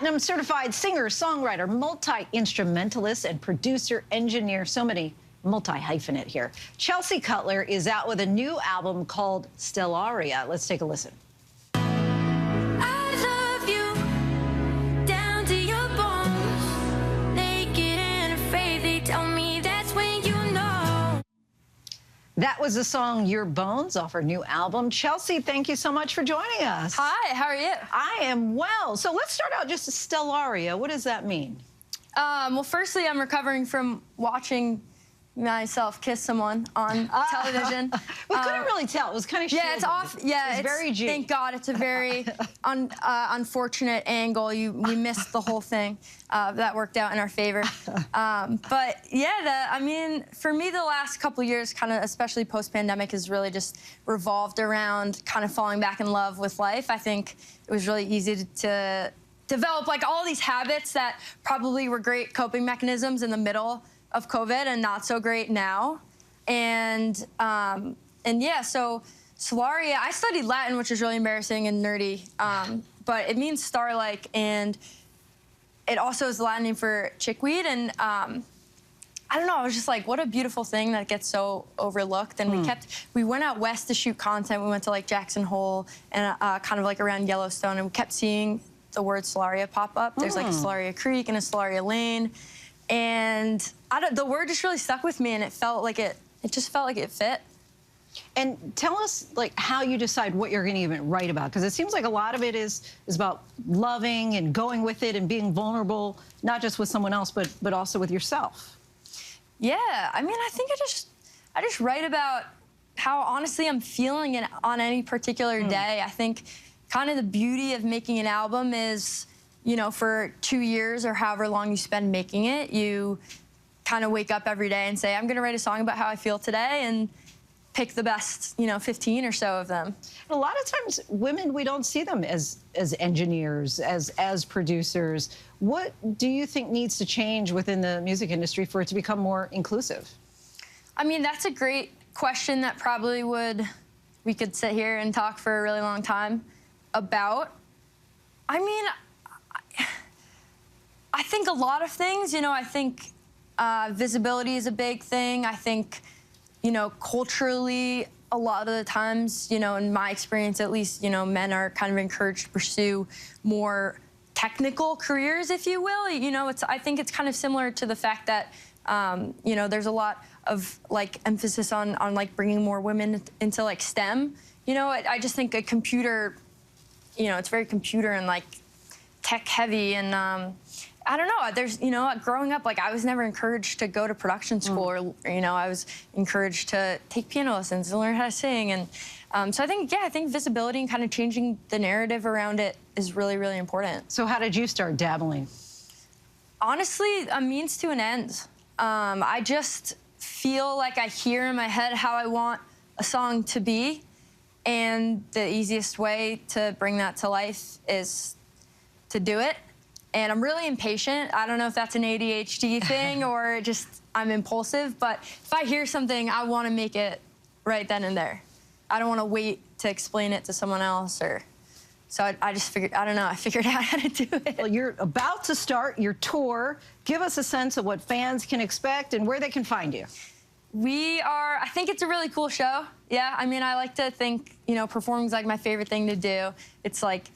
Platinum certified singer, songwriter, multi-instrumentalist, and producer, engineer. So many multi-hyphenate here. Chelsea Cutler is out with a new album called Stellaria. Let's take a listen. That was the song Your Bones off her new album. Chelsea, thank you so much for joining us. Hi, how are you? I am well. So let's start out just Stellaria. What does that mean? Well, firstly, I'm recovering from watching myself kiss someone on television. We couldn't really tell. It was kind of shielded. Yeah, it's off. Yeah, it's very G. Thank God, it's a very unfortunate angle. We missed the whole thing. That worked out in our favor. But yeah, I mean, for me, the last couple years, kind of, especially post-pandemic, has really just revolved around kind of falling back in love with life. I think it was really easy to develop like all these habits that probably were great coping mechanisms in the middle of COVID and not so great now. And yeah, so Stellaria, I studied Latin, which is really embarrassing and nerdy, but it means star-like, and it also is the Latin name for chickweed. And I don't know, I was just like, what a beautiful thing that gets so overlooked. And we went out west to shoot content. We went to like Jackson Hole and kind of like around Yellowstone, and we kept seeing the word Stellaria pop up. There's like a Stellaria Creek and a Stellaria Lane. And the word just really stuck with me, and it felt like it just felt like it fit. And tell us, like, how you decide what you're going to even write about, because it seems like a lot of it is about loving and going with it and being vulnerable, not just with someone else, but also with yourself. Yeah, I mean, I think I just write about how honestly I'm feeling it on any particular day. I think kind of the beauty of making an album is, you know, for 2 years or however long you spend making it, you kind of wake up every day and say, I'm going to write a song about how I feel today, and pick the best, you know, 15 or so of them. And a lot of times, women, we don't see them as engineers, as producers. What do you think needs to change within the music industry for it to become more inclusive? I mean, that's a great question that probably we could sit here and talk for a really long time about. I mean, I think a lot of things, you know, I think visibility is a big thing. I think, you know, culturally, a lot of the times, you know, in my experience at least, you know, men are kind of encouraged to pursue more technical careers, if you will. You know, I think it's kind of similar to the fact that, you know, there's a lot of, like, emphasis on like, bringing more women into, like, STEM. You know, I just think a computer, you know, it's very computer and, like, tech-heavy, and I don't know, there's, you know, growing up, like, I was never encouraged to go to production school, or, you know, I was encouraged to take piano lessons and learn how to sing. And so I think, yeah, I think visibility and kind of changing the narrative around it is really, really important. So how did you start dabbling? Honestly, a means to an end. I just feel like I hear in my head how I want a song to be, and the easiest way to bring that to life is to do it. And I'm really impatient. I don't know if that's an ADHD thing or just I'm impulsive, but if I hear something, I want to make it right then and there. I don't want to wait to explain it to someone else, so I just figured, I don't know, I figured out how to do it. Well, you're about to start your tour. Give us a sense of what fans can expect and where they can find you. I think it's a really cool show. Yeah, I mean, I like to think, you know, performing's like my favorite thing to do. It's like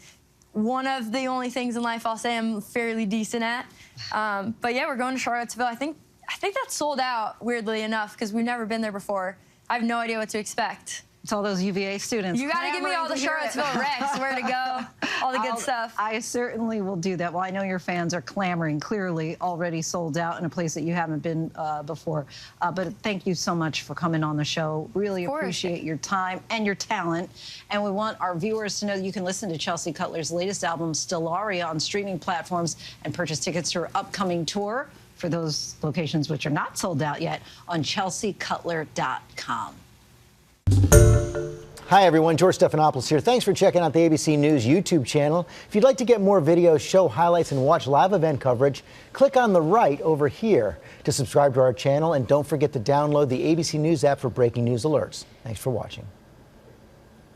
one of the only things in life I'll say I'm fairly decent at. But yeah, we're going to Charlottesville. I think that's sold out, weirdly enough, because we've never been there before. I have no idea what to expect. It's all those UVA students. You got to give me all the Charlottesville recs, where to go, all the good stuff. I certainly will do that. Well, I know your fans are clamoring, clearly already sold out in a place that you haven't been before. But thank you so much for coming on the show. Really appreciate your time and your talent. And we want our viewers to know that you can listen to Chelsea Cutler's latest album, Stellaria, on streaming platforms and purchase tickets to her upcoming tour for those locations which are not sold out yet on chelseacutler.com. Hi everyone, George Stephanopoulos here. Thanks for checking out the ABC News YouTube channel. If you'd like to get more videos, show highlights, and watch live event coverage, click on the right over here to subscribe to our channel, and don't forget to download the ABC News app for breaking news alerts. Thanks for watching.